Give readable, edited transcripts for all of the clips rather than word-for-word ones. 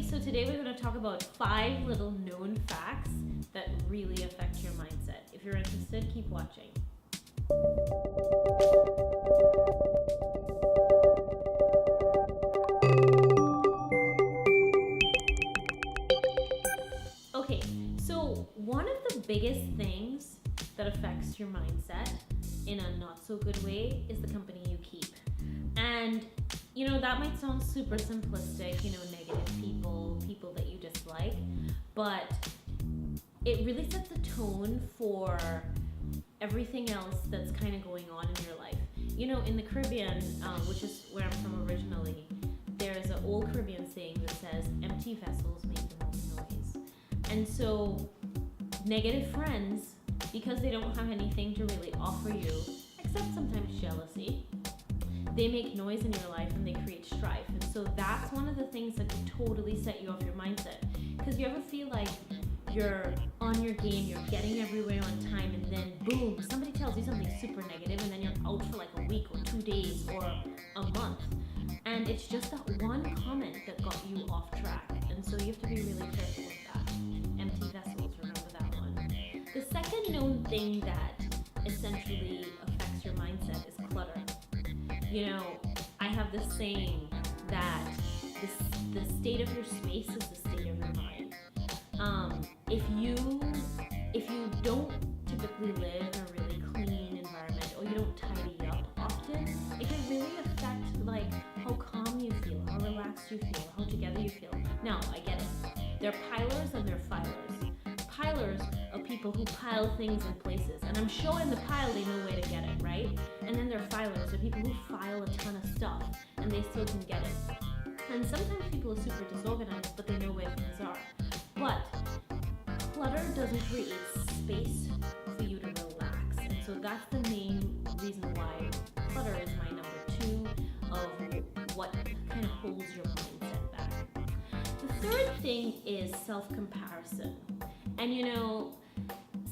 so today we're going to talk about 5 little known facts that really affect your mindset. If you're interested, keep watching. Okay, so one of the biggest things that affects your mindset in a not so good way is the company you keep. And that might sound super simplistic, negative people that you dislike, but it really sets a tone for everything else that's kind of going on in your life. In the Caribbean, which is where I'm from originally, there's an old Caribbean saying that says, empty vessels make the most noise. And so negative friends, because they don't have anything to really offer you, except sometimes jealousy, they make noise in your life and they create strife. And so that's one of the things that can totally set you off your mindset. Because you ever feel like you're on your game, you're getting everywhere on time, and then boom, somebody tells you something super negative, and then you're out for like a week or 2 days or a month. And it's just that one comment that got you off track. And so you have to be really careful with that. Empty vessels, remember that one. The second known thing that essentially affects your mindset is clutter. I have this saying that the state of your space is the state of your mind. If you don't typically live in a really clean environment, or you don't tidy up often, it can really affect like how calm you feel, how relaxed you feel, how together you feel. Now, I get it. There are pilers and there are filers. Pilers are people who pile things in places, and I'm sure in the pile they know where to get it, right? And then there are filers, are people who file a ton of stuff and they still can get it. And sometimes people are super disorganized, but they know where things are. But clutter doesn't create space for you to relax, and so that's the main reason why clutter is my number 2 of what kind of holds your mindset back. The third thing is self-comparison. And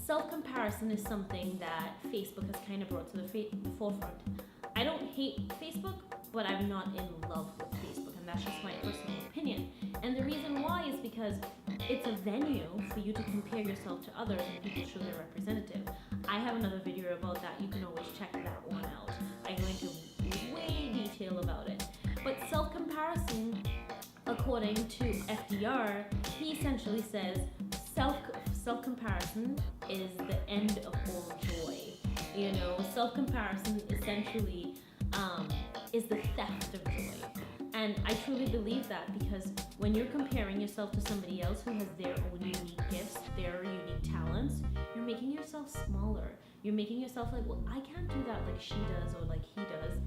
self-comparison is something that Facebook has kind of brought to the forefront. I don't hate Facebook, but I'm not in love with Facebook, and that's just my personal opinion. And the reason why is because it's a venue for you to compare yourself to others and people show their representative. I have another video about that. You can always check that one out. I go into way detail about it. But self-comparison, according to FDR, he essentially says self-comparison is the end of all joy. Self-comparison essentially is the theft of joy. And I truly believe that, because when you're comparing yourself to somebody else who has their own unique gifts, their unique talents, you're making yourself smaller. You're making yourself like, well, I can't do that like she does or like he does.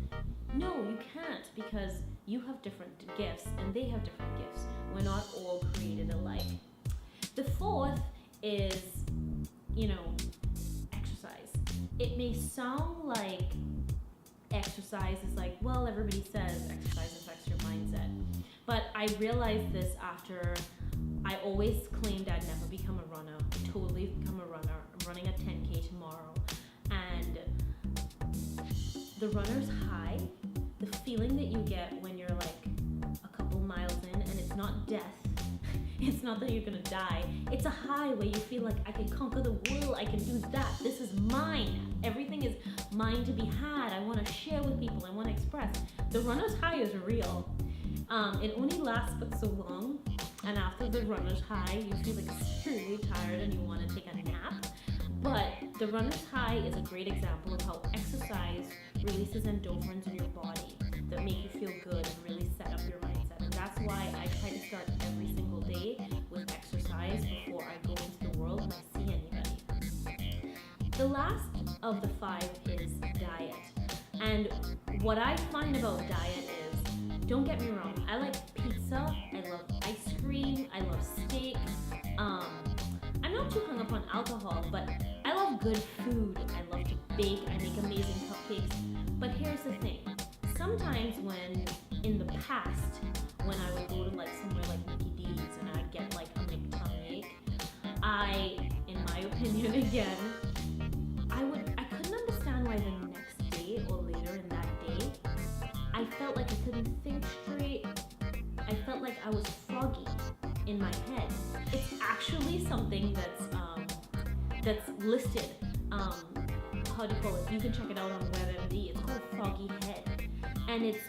No, you can't, because you have different gifts and they have different gifts. We're not all created alike. The fourth is, exercise. It may sound like exercise is like, well, everybody says exercise affects your mindset. But I realized this after I always claimed I'd never become a runner. I totally become a runner. I'm running a 10K tomorrow. And the runner's high, the feeling that you get when you're like a couple miles in, and it's not death. It's not that you're gonna die. It's a high where you feel like I can conquer the world, I can do that. This is mine. Everything is mine to be had. I wanna share with people, I wanna express. The runner's high is real. It only lasts but so long. And after the runner's high, you feel extremely tired and you wanna take a nap. But the runner's high is a great example of how exercise releases endorphins in your body that make you feel good and really set up your mindset. And that's why I try to start every single day with exercise before I go into the world and I see anybody. The last of the 5 is diet. And what I find about diet is, don't get me wrong, I like pizza, I love ice cream, I love steak. I'm not too hung up on alcohol, but I love good food. I love to bake, I make amazing cupcakes. But here's the thing, sometimes when, in the past, when I would go to like somewhere like Mickey D's and I'd get like a McTummy, I, in my opinion again, I couldn't understand why the next day or later in that day, I felt like I couldn't think straight. I felt like I was foggy. in my head. It's actually something that's listed. How do you call it? You can check it out on WebMD. It's called foggy head, and it's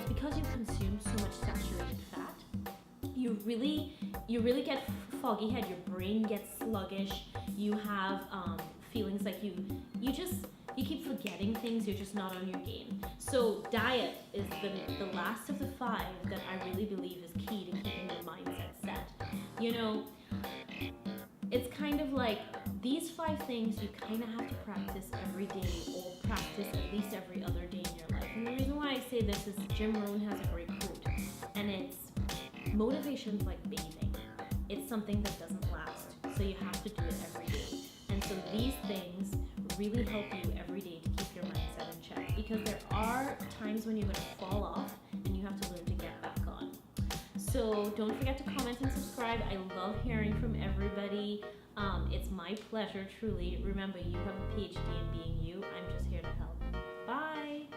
because you consume so much saturated fat. You really get foggy head. Your brain gets sluggish. You have feelings like you keep forgetting things. You're just not on your game. So diet is the last of the five that I really believe is key to keeping your mindset set. You know, it's kind of like these five things you kind of have to practice every day, or practice at least every other day in your life. And the reason why I say this is Jim Rohn has a great quote, and it's motivation's like bathing. It's something that doesn't last, so you have to do it every day. And so these things really help you every day to keep your mindset in check, because there are times when you're going to fall off and you have to learn to get back on. So don't forget to comment and subscribe. I love hearing from everybody. It's my pleasure, truly. Remember, you have a PhD in being you. I'm just here to help. Bye!